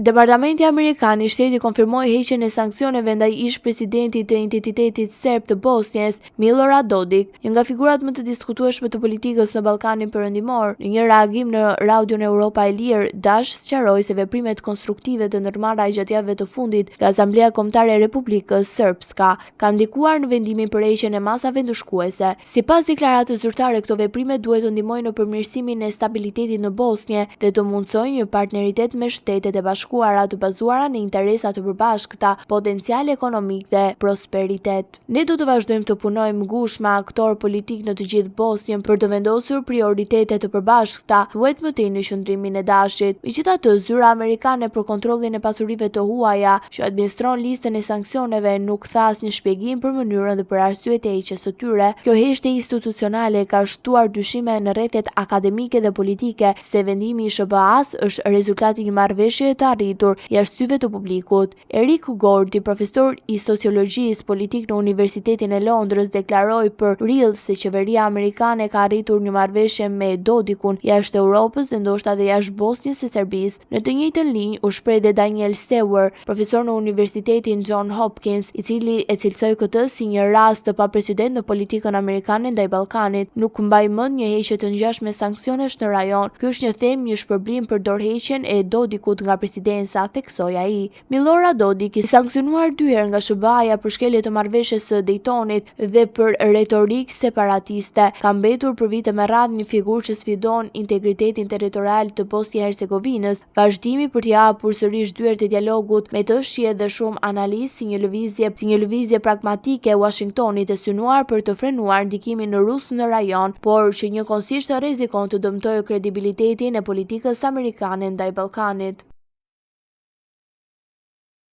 Departamenti Amerikan I Shtetit konfirmoi heqjen e sanksioneve ndaj ish-presidentit të entitetit serb të Bosnjës, Milorad Dodik, një nga figurat më të diskutueshme të politikës në Ballkanin Perëndimor. Në një reagim në Radion Europa e Lirë, Dash sqaroi se veprimet konstruktive të ndërmarra gjatë javëve të fundit nga Asamblea Kombëtare e Republikës Srpska kanë ndikuar në vendimin për heqjen e masave ndëshkuese. Sipas deklaratës zyrtare, këto veprime duhet të ndihmojnë në përmirësimin e stabilitetit në Bosnjë dhe të mundsojnë një partneritet me Shtetet e Bashkuara të bazuara në interesa të përbashkëta, potencial ekonomik dhe prosperitet. Ne do të vazhdojmë të punojmë ngushtë me aktorë politik në të gjithë Bosnjën për të vendosur prioritete të përbashkëta, thuhet më tej në qendrimin e Dashit. Megjithatë, zyra amerikane për kontrollin e pasurive të huaja, që administron listën e sanksioneve, nuk tha asnjë shpjegim për mënyrën dhe për arsyet e heqjes së tyre. Kjo heqje institucionale ka shtuar dyshime në rrethet akademike dhe politike se vendimi I SBA-s është rezultati I një marrëveshje të arritur jashtë syve të publikut. Eric Gordy, profesor I sociologjisë politik në Universitetin e Londrës, deklaroi për Real se qeveria amerikane ka arritur një marrëveshje me Dodikun jashtë Europës dhe ndoshta edhe jashtë Bosnjës e Serbisë. Në të njëjtën linjë u shpreh dhe Daniel Sewer, profesor në Universitetin John Hopkins, I cili e cilësoi këtë si një rast të paprecedent në politikën amerikane ndaj Ballkanit. Nuk mbaj mend një heqje të ngjashme sanksionesh në rajon. Ky është një them një shpërblim për dorëheqjen e Dodikut nga presidenca, theksoi ai. Milorad Dodik, I sanksionuar 2 herë nga SBA-ja për shkelje të marrëveshjes së Daytonit dhe për retorik separatiste, ka mbetur për vite me radhë një figurë që sfidon integritetin territorial të Bosnjë-Hercegovinës. Vazhdimi për t'i hapur sërish dyert e dialogut me të shihet dhe shumë analistë si një lëvizje pragmatike e Washingtonit e synuar për të frenuar ndikimin rus në rajon, por që njëkohësisht rrezikon të dëmtojë kredibilitetin e politikës amerikane ndaj Ballkanit.